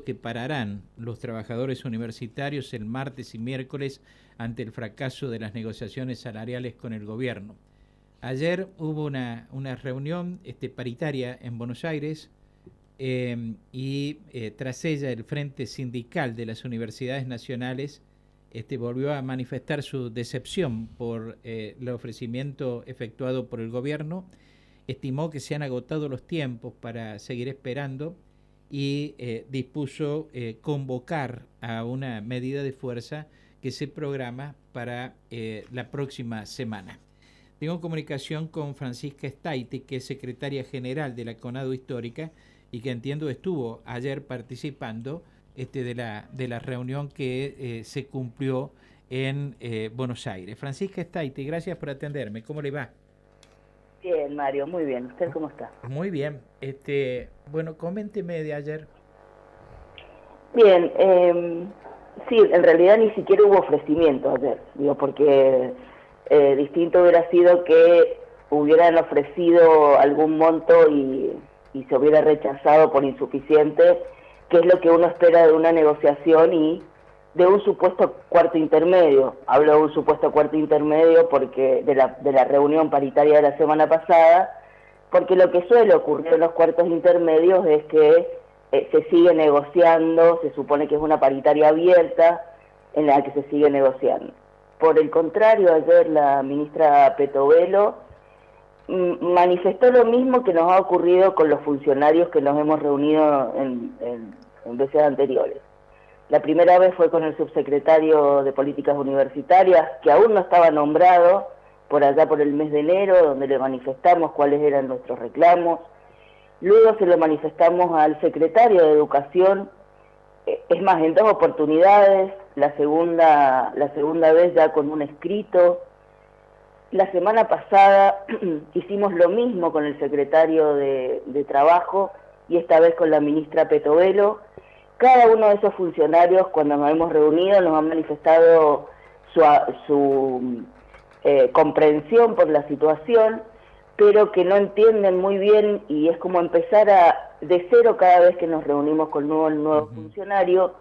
que pararán los trabajadores universitarios el martes y miércoles ante el fracaso de las negociaciones salariales con el gobierno. Ayer hubo una reunión paritaria en Buenos Aires y tras ella el Frente Sindical de las Universidades Nacionales volvió a manifestar su decepción por el ofrecimiento efectuado por el gobierno. Estimó que se han agotado los tiempos para seguir esperando y dispuso convocar a una medida de fuerza que se programa para la próxima semana. Tengo comunicación con Francisca Staiti, que es secretaria general de la CONADU Histórica y que entiendo estuvo ayer participando de la reunión que se cumplió en Buenos Aires. Francisca Staiti, gracias por atenderme. ¿Cómo le va? Bien, Mario, muy bien. ¿Usted cómo está? Muy bien. Bueno, coménteme de ayer. Bien, sí, en realidad ni siquiera hubo ofrecimiento ayer, porque distinto hubiera sido que hubieran ofrecido algún monto y se hubiera rechazado por insuficiente, que es lo que uno espera de una negociación y de un supuesto cuarto intermedio. Hablo de un supuesto cuarto intermedio porque de la reunión paritaria de la semana pasada, porque lo que suele ocurrir en los cuartos intermedios es que se sigue negociando, se supone que es una paritaria abierta en la que se sigue negociando. Por el contrario, ayer la ministra Petovelo manifestó lo mismo que nos ha ocurrido con los funcionarios que nos hemos reunido en veces anteriores. La primera vez fue con el subsecretario de Políticas Universitarias, que aún no estaba nombrado, por allá por el mes de enero, donde le manifestamos cuáles eran nuestros reclamos. Luego se lo manifestamos al secretario de Educación, es más, en 2 oportunidades, la segunda vez ya con un escrito. La semana pasada hicimos lo mismo con el secretario de Trabajo y esta vez con la ministra Petovelo. Cada uno de esos funcionarios, cuando nos hemos reunido, nos han manifestado su comprensión por la situación, pero que no entienden muy bien y es como empezar de cero cada vez que nos reunimos con un nuevo funcionario.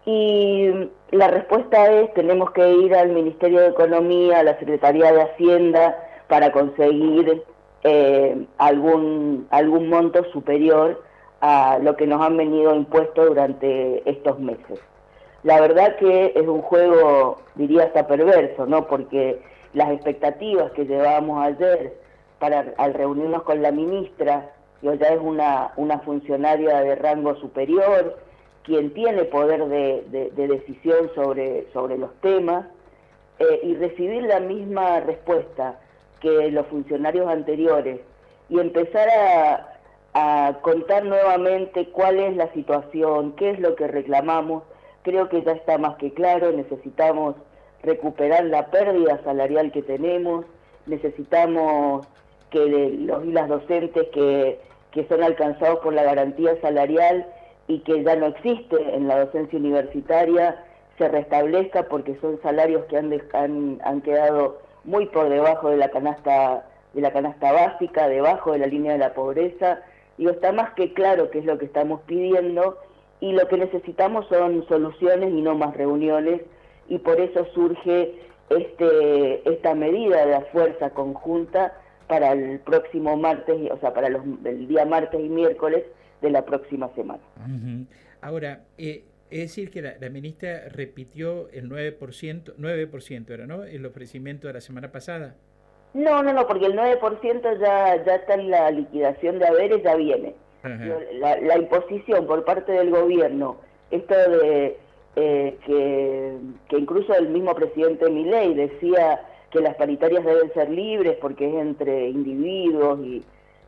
Y la respuesta es: tenemos que ir al Ministerio de Economía, a la Secretaría de Hacienda, para conseguir algún monto superior a lo que nos han venido impuesto durante estos meses. La verdad que es un juego, diría hasta perverso, ¿no? Porque las expectativas que llevábamos ayer al reunirnos con la ministra, que ya es una funcionaria de rango superior, quien tiene poder de decisión sobre los temas, y recibir la misma respuesta que los funcionarios anteriores y empezar a contar nuevamente cuál es la situación, qué es lo que reclamamos. Creo que ya está más que claro. Necesitamos recuperar la pérdida salarial que tenemos, necesitamos que los y las docentes que son alcanzados por la garantía salarial y que ya no existe en la docencia universitaria se restablezca, porque son salarios que han quedado muy por debajo de la canasta básica, debajo de la línea de la pobreza. Y está más que claro qué es lo que estamos pidiendo, y lo que necesitamos son soluciones y no más reuniones, y por eso surge esta medida de la fuerza conjunta para el próximo martes, o sea, para el día martes y miércoles de la próxima semana. Ahora, es decir que la ministra repitió el 9% era, ¿no?, el ofrecimiento de la semana pasada. No, porque el 9% ya está en la liquidación de haberes, ya viene. La imposición por parte del gobierno, esto de que incluso el mismo presidente Milei decía que las paritarias deben ser libres porque es entre individuos, y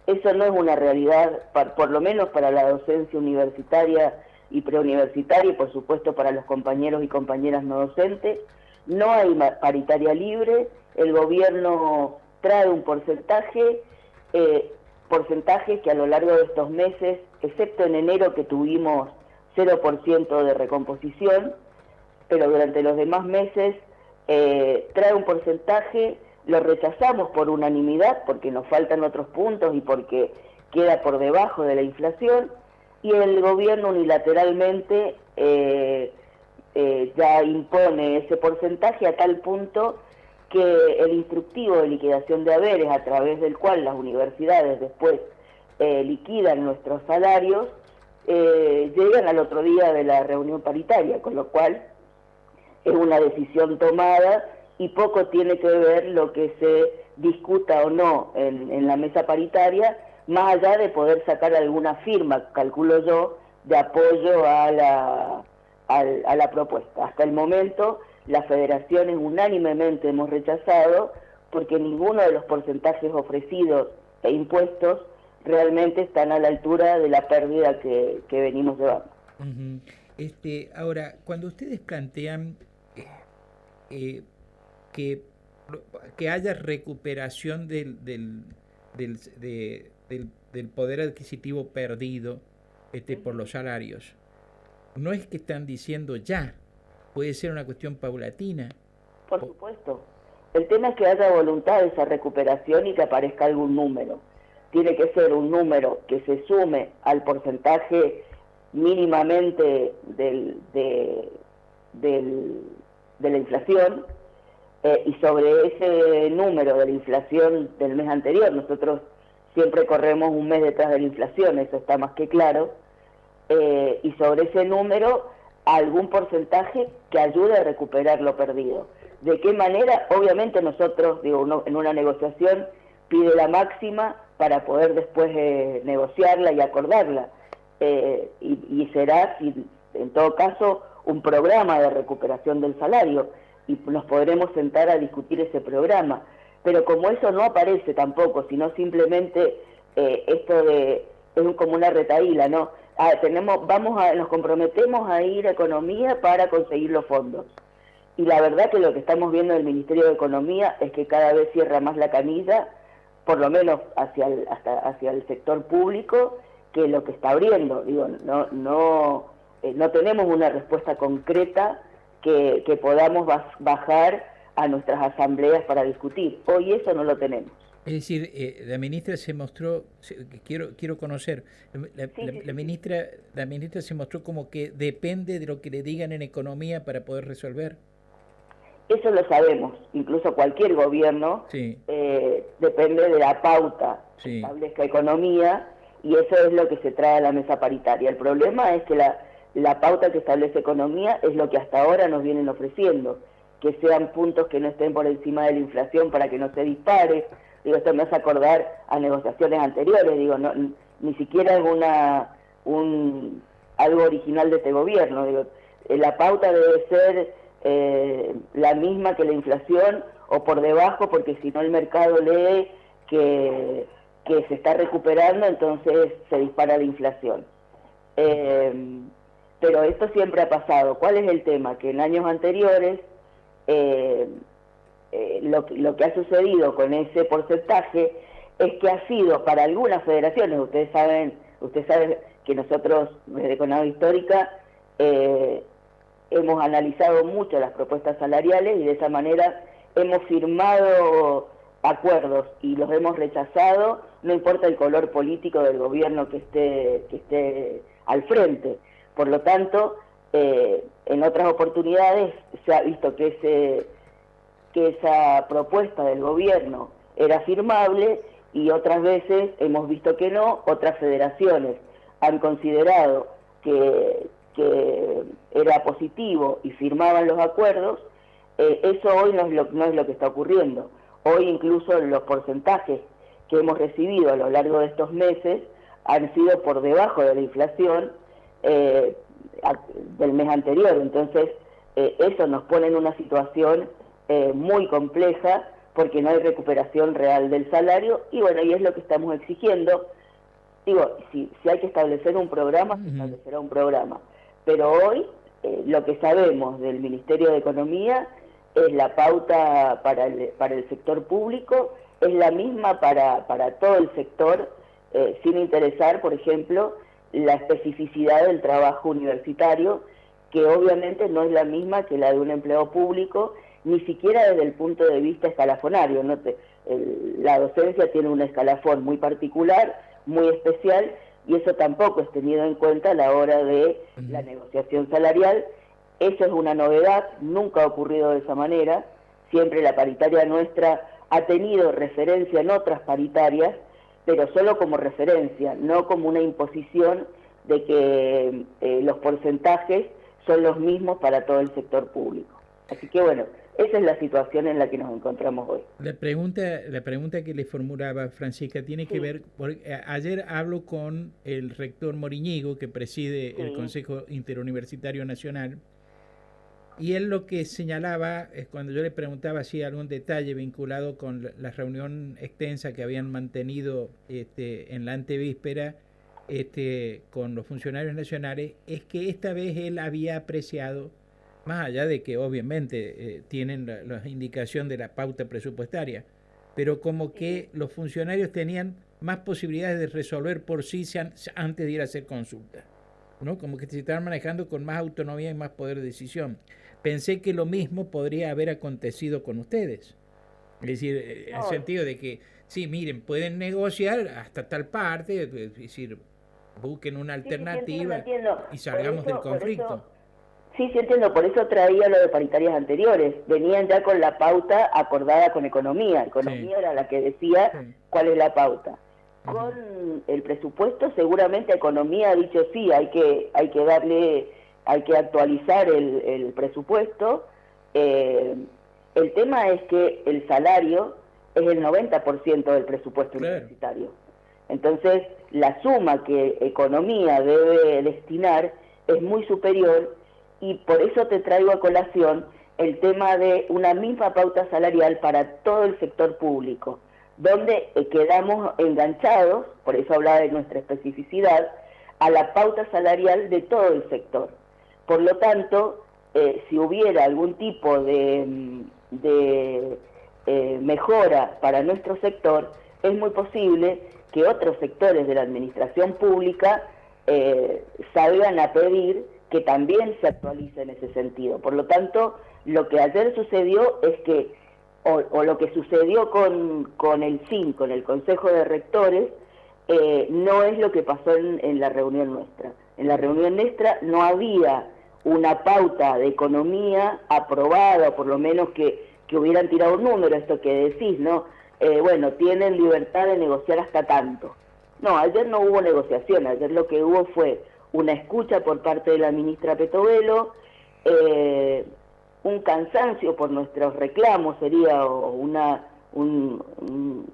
eso no es una realidad, por lo menos para la docencia universitaria y preuniversitaria, y por supuesto para los compañeros y compañeras no docentes. No hay paritaria libre. El gobierno trae un porcentaje que a lo largo de estos meses, excepto en enero que tuvimos 0% de recomposición, pero durante los demás meses trae un porcentaje, lo rechazamos por unanimidad porque nos faltan otros puntos y porque queda por debajo de la inflación. y el gobierno unilateralmente ya impone ese porcentaje a tal punto que el instructivo de liquidación de haberes, a través del cual las universidades después liquidan nuestros salarios, llegan al otro día de la reunión paritaria, con lo cual es una decisión tomada y poco tiene que ver lo que se discuta o no en la mesa paritaria, más allá de poder sacar alguna firma, calculo yo, de apoyo a la propuesta. Hasta el momento, las federaciones unánimemente hemos rechazado porque ninguno de los porcentajes ofrecidos e impuestos realmente están a la altura de la pérdida que venimos llevando. Ahora, cuando ustedes plantean que haya recuperación del poder adquisitivo perdido por los salarios, no es que están diciendo ya, puede ser una cuestión paulatina. Por supuesto. El tema es que haya voluntad de esa recuperación y que aparezca algún número. Tiene que ser un número que se sume al porcentaje mínimamente de la inflación, y sobre ese número de la inflación del mes anterior, nosotros siempre corremos un mes detrás de la inflación, eso está más que claro, y sobre ese número algún porcentaje que ayude a recuperar lo perdido. ¿De qué manera? Obviamente nosotros, en una negociación pide la máxima para poder después negociarla y acordarla, y será, en todo caso, un programa de recuperación del salario, y nos podremos sentar a discutir ese programa. Pero como eso no aparece tampoco, sino simplemente es como una retahíla, ¿no? Nos comprometemos a ir a Economía para conseguir los fondos. Y la verdad que lo que estamos viendo en el Ministerio de Economía es que cada vez cierra más la canilla, por lo menos hacia el sector público, que lo que está abriendo. No tenemos una respuesta concreta que podamos bajar a nuestras asambleas para discutir. Hoy eso no lo tenemos. Es decir, la ministra se mostró, quiero conocer, la ministra se mostró como que depende de lo que le digan en Economía para poder resolver. Eso lo sabemos, incluso cualquier gobierno depende de la pauta que establezca Economía, y eso es lo que se trae a la mesa paritaria. El problema es que la pauta que establece Economía es lo que hasta ahora nos vienen ofreciendo, que sean puntos que no estén por encima de la inflación para que no se dispare. Esto me hace acordar a negociaciones anteriores, ni siquiera algo original de este gobierno. La pauta debe ser la misma que la inflación o por debajo, porque si no el mercado lee que se está recuperando, entonces se dispara la inflación. Pero esto siempre ha pasado. ¿Cuál es el tema? Que en años anteriores lo que ha sucedido con ese porcentaje es que ha sido para algunas federaciones, usted sabe que nosotros desde Conado Histórica hemos analizado mucho las propuestas salariales y de esa manera hemos firmado acuerdos y los hemos rechazado, no importa el color político del gobierno que esté al frente. Por lo tanto, en otras oportunidades se ha visto que esa propuesta del gobierno era firmable y otras veces hemos visto que no. Otras federaciones han considerado que era positivo y firmaban los acuerdos. Eso hoy no es lo que está ocurriendo. Hoy incluso los porcentajes que hemos recibido a lo largo de estos meses han sido por debajo de la inflación del mes anterior. Entonces eso nos pone en una situación muy compleja, porque no hay recuperación real del salario, y bueno, y es lo que estamos exigiendo. Si hay que establecer un programa, se establecerá un programa, pero hoy lo que sabemos del Ministerio de Economía es la pauta para el sector público, es la misma para todo el sector, sin interesar, por ejemplo, la especificidad del trabajo universitario, que obviamente no es la misma que la de un empleado público, ni siquiera desde el punto de vista escalafonario. La docencia tiene un escalafón muy particular, muy especial, y eso tampoco es tenido en cuenta a la hora de la negociación salarial. Eso es una novedad, nunca ha ocurrido de esa manera, siempre la paritaria nuestra ha tenido referencia en otras paritarias, pero solo como referencia, no como una imposición de que los porcentajes son los mismos para todo el sector público. Así que bueno, esa es la situación en la que nos encontramos hoy. La pregunta que le formulaba Francisca tiene que ver, porque ayer hablo con el rector Moriñigo, que preside el Consejo Interuniversitario Nacional, y él lo que señalaba es cuando yo le preguntaba si algún detalle vinculado con la reunión extensa que habían mantenido en la antevíspera con los funcionarios nacionales, es que esta vez él había apreciado, más allá de que obviamente tienen la indicación de la pauta presupuestaria, pero como que los funcionarios tenían más posibilidades de resolver por sí antes de ir a hacer consulta, ¿no? Como que se estaban manejando con más autonomía y más poder de decisión. Pensé que lo mismo podría haber acontecido con ustedes. Es decir, en el sentido de que, sí, miren, pueden negociar hasta tal parte, es decir, busquen una alternativa y salgamos del conflicto. Sí, entiendo, por eso traía lo de paritarias anteriores. Venían ya con la pauta acordada con Economía. Economía era la que decía cuál es la pauta. Con el presupuesto, seguramente Economía ha dicho sí, hay que actualizar el presupuesto. El tema es que el salario es el 90% del presupuesto universitario. Entonces, la suma que Economía debe destinar es muy superior, y por eso te traigo a colación el tema de una misma pauta salarial para todo el sector público, donde quedamos enganchados, por eso hablaba de nuestra especificidad, a la pauta salarial de todo el sector. Por lo tanto, si hubiera algún tipo de mejora para nuestro sector, es muy posible que otros sectores de la administración pública salgan a pedir que también se actualice en ese sentido. Por lo tanto, lo que ayer sucedió es que, o lo que sucedió con el CIN, con el Consejo de Rectores, no es lo que pasó en la reunión nuestra. En la reunión nuestra no había una pauta de Economía aprobada, o por lo menos que hubieran tirado un número, esto que decís, ¿no? Bueno, tienen libertad de negociar hasta tanto. No, ayer no hubo negociación, ayer lo que hubo fue una escucha por parte de la ministra Petovelo, un cansancio por nuestros reclamos, sería un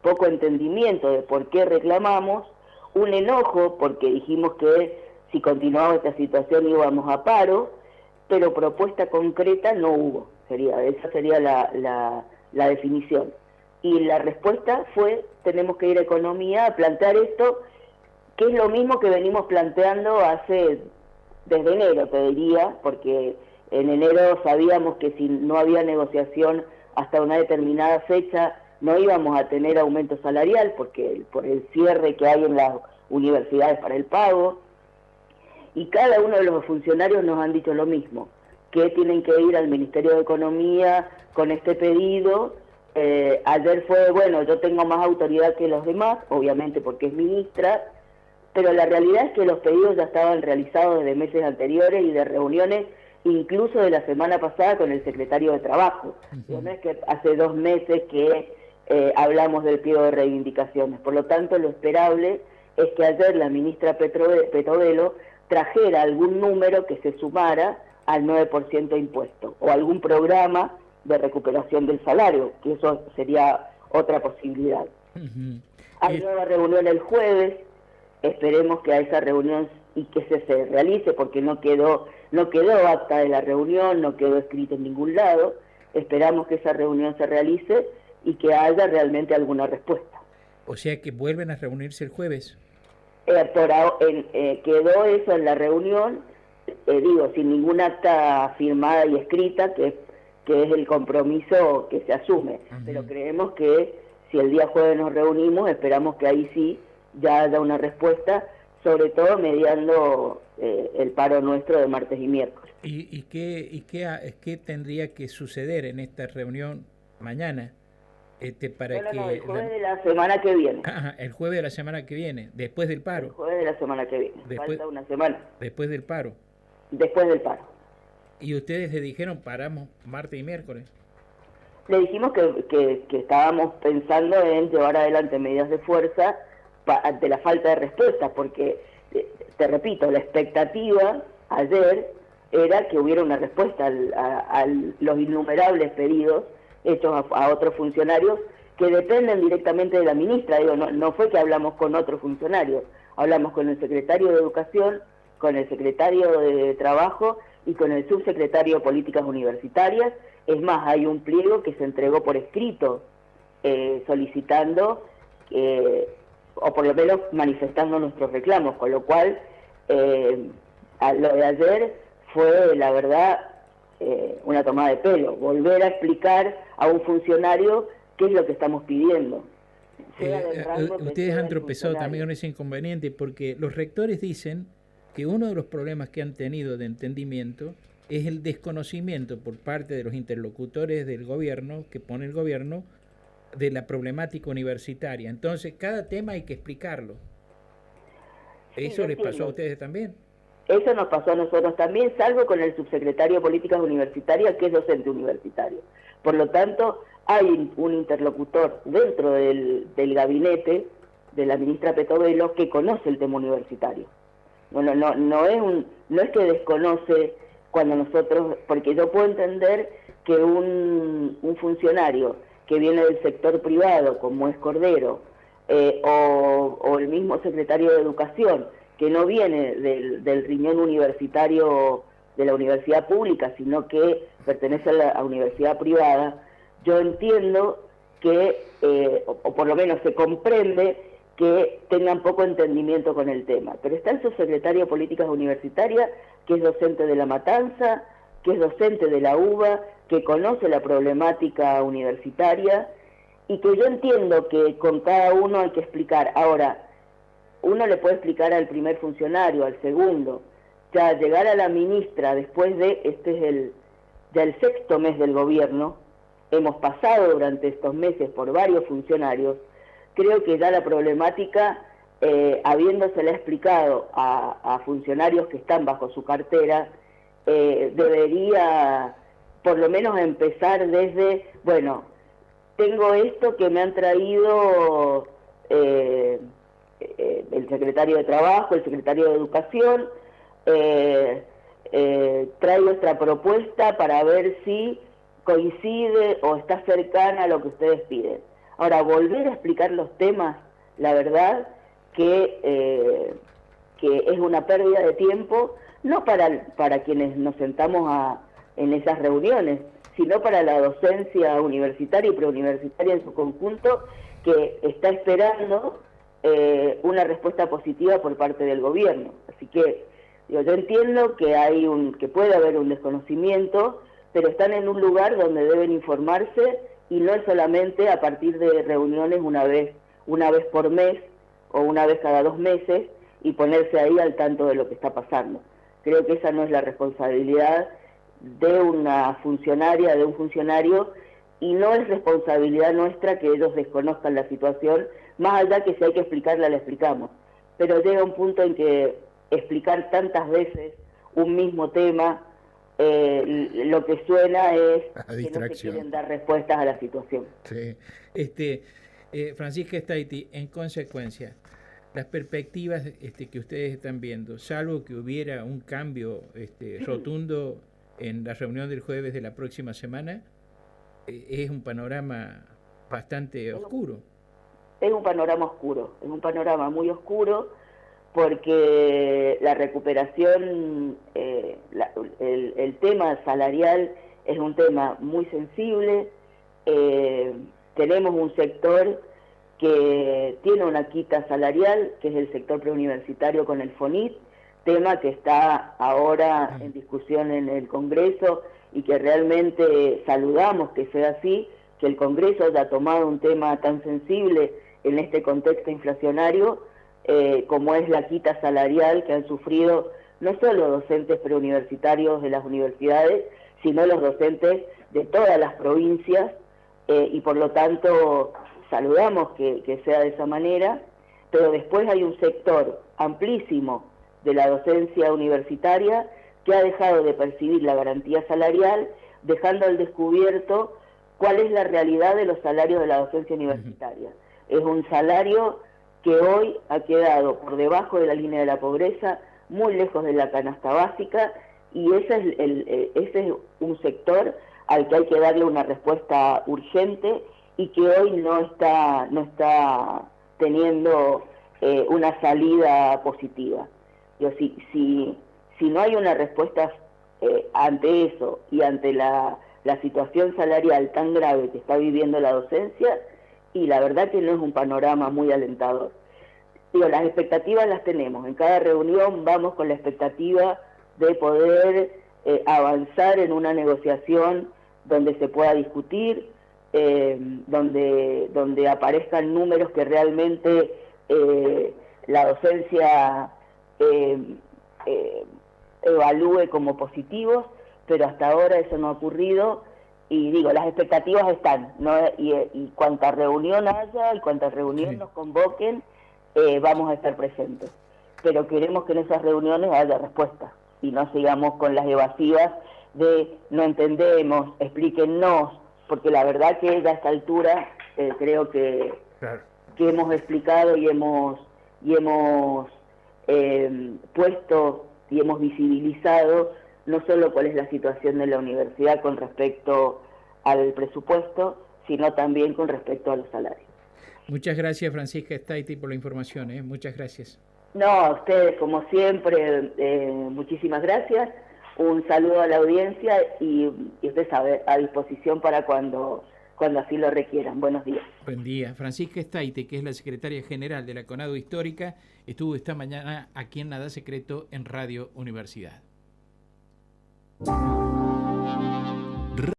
poco entendimiento de por qué reclamamos, un enojo porque dijimos que si continuaba esta situación íbamos a paro, pero propuesta concreta no hubo, esa sería la definición. Y la respuesta fue, tenemos que ir a Economía a plantear esto, que es lo mismo que venimos planteando desde enero, te diría, porque en enero sabíamos que si no había negociación hasta una determinada fecha, no íbamos a tener aumento salarial, porque por el cierre que hay en las universidades para el pago, y cada uno de los funcionarios nos han dicho lo mismo, que tienen que ir al Ministerio de Economía con este pedido. Ayer fue, bueno, yo tengo más autoridad que los demás, obviamente porque es ministra, pero la realidad es que los pedidos ya estaban realizados desde meses anteriores y de reuniones, incluso de la semana pasada con el secretario de Trabajo. No es que hace 2 meses que hablamos del pliego de reivindicaciones. Por lo tanto, lo esperable es que ayer la ministra Petovelo trajera algún número que se sumara al 9% de impuesto, o algún programa de recuperación del salario, que eso sería otra posibilidad. Hay nueva reunión el jueves, esperemos que a esa reunión y que se realice, porque no quedó acta de la reunión, no quedó escrito en ningún lado. Esperamos que esa reunión se realice y que haya realmente alguna respuesta. O sea que vuelven a reunirse el jueves. Quedó eso en la reunión, sin ningún acta firmada y escrita, que es el compromiso que se asume. Pero creemos que si el día jueves nos reunimos, esperamos que ahí sí ya haya una respuesta, sobre todo mediando el paro nuestro de martes y miércoles. ¿Y qué tendría que suceder en esta reunión mañana para no, el jueves de la semana que viene. El jueves de la semana que viene, después del paro. El jueves de la semana que viene, falta una semana. Después del paro. Después del paro. ¿Y ustedes le dijeron paramos martes y miércoles? Le dijimos que estábamos pensando en llevar adelante medidas de fuerza ante la falta de respuesta, porque, te repito, la expectativa ayer era que hubiera una respuesta a los innumerables pedidos hechos a otros funcionarios que dependen directamente de la ministra. Digo, no fue que hablamos con otros funcionarios, hablamos con el secretario de Educación, con el secretario de Trabajo y con el subsecretario de Políticas Universitarias. Es más, hay un pliego que se entregó por escrito solicitando, o por lo menos manifestando nuestros reclamos, con lo cual lo de ayer fue, la verdad, una tomada de pelo, volver a explicar a un funcionario qué es lo que estamos pidiendo. Ustedes han tropezado también con ese inconveniente, porque los rectores dicen que uno de los problemas que han tenido de entendimiento es el desconocimiento por parte de los interlocutores del gobierno, que pone el gobierno, de la problemática universitaria. Entonces, cada tema hay que explicarlo. ¿Eso les pasó a ustedes también? Eso nos pasó a nosotros también, salvo con el subsecretario de Políticas Universitarias, que es docente universitario. Por lo tanto, hay un interlocutor dentro del gabinete de la ministra Petovelo que conoce el tema universitario. Bueno, no es que desconoce cuando nosotros, porque yo puedo entender que un funcionario que viene del sector privado, como es Cordero, o el mismo secretario de Educación, que no viene del riñón universitario de la universidad pública, sino que pertenece a la universidad privada, yo entiendo que, o por lo menos se comprende, que tengan poco entendimiento con el tema. Pero está el subsecretario de Políticas Universitarias, que es docente de La Matanza, que es docente de la UBA, que conoce la problemática universitaria, y que yo entiendo que con cada uno hay que explicar. Ahora, uno le puede explicar al primer funcionario, al segundo, ya llegar a la ministra después de, este es ya el sexto mes del gobierno, hemos pasado durante estos meses por varios funcionarios, creo que ya la problemática, habiéndosela explicado a funcionarios que están bajo su cartera, debería por lo menos empezar desde, bueno, tengo esto que me han traído el secretario de Trabajo, el secretario de Educación, traigo esta propuesta para ver si coincide o está cercana a lo que ustedes piden. Ahora, volver a explicar los temas, la verdad que es una pérdida de tiempo, no para quienes nos sentamos en esas reuniones, sino para la docencia universitaria y preuniversitaria en su conjunto, que está esperando una respuesta positiva por parte del gobierno. Así que yo entiendo que que puede haber un desconocimiento, pero están en un lugar donde deben informarse, y no es solamente a partir de reuniones una vez por mes o una vez cada 2 meses y ponerse ahí al tanto de lo que está pasando. Creo que esa no es la responsabilidad de una funcionaria, de un funcionario, y no es responsabilidad nuestra que ellos desconozcan la situación, más allá que si hay que explicarla, la explicamos. Pero llega un punto en que explicar tantas veces un mismo tema, lo que suena es que no se quieren dar respuestas a la situación. Sí. Francisca Staiti, en consecuencia, las perspectivas que ustedes están viendo, salvo que hubiera un cambio rotundo en la reunión del jueves de la próxima semana, es un panorama bastante oscuro. Es un panorama oscuro, es un panorama muy oscuro, porque la recuperación, el tema salarial es un tema muy sensible. Tenemos un sector que tiene una quita salarial, que es el sector preuniversitario con el FONIT, tema que está ahora en discusión en el Congreso, y que realmente saludamos que sea así, que el Congreso haya tomado un tema tan sensible en este contexto inflacionario, como es la quita salarial que han sufrido no solo docentes preuniversitarios de las universidades, sino los docentes de todas las provincias, y por lo tanto saludamos que sea de esa manera, pero después hay un sector amplísimo de la docencia universitaria que ha dejado de percibir la garantía salarial, dejando al descubierto cuál es la realidad de los salarios de la docencia universitaria. Es un salario que hoy ha quedado por debajo de la línea de la pobreza, muy lejos de la canasta básica, y ese es un sector al que hay que darle una respuesta urgente y que hoy no está teniendo una salida positiva. Si no hay una respuesta ante eso y ante la situación salarial tan grave que está viviendo la docencia, y la verdad que no es un panorama muy alentador. Las expectativas las tenemos, en cada reunión vamos con la expectativa de poder avanzar en una negociación donde se pueda discutir, donde aparezcan números que realmente la docencia evalúe como positivos, pero hasta ahora eso no ha ocurrido, y las expectativas están, ¿no? Y cuanta reunión haya y cuanta reunión nos convoquen, vamos a estar presentes, pero queremos que en esas reuniones haya respuesta y no sigamos con las evasivas de no entendemos, explíquennos, porque la verdad que a esta altura creo que hemos explicado y hemos puesto y hemos visibilizado no solo cuál es la situación de la universidad con respecto al presupuesto, sino también con respecto a los salarios. Muchas gracias, Francisca Staiti, por la información. Muchas gracias. No, a ustedes, como siempre, muchísimas gracias. Un saludo a la audiencia y usted sabe, a disposición para cuando así lo requieran. Buenos días. Buen día. Francisca Staiti, que es la secretaria general de la CONADO Histórica, estuvo esta mañana aquí en Nada Secreto en Radio Universidad.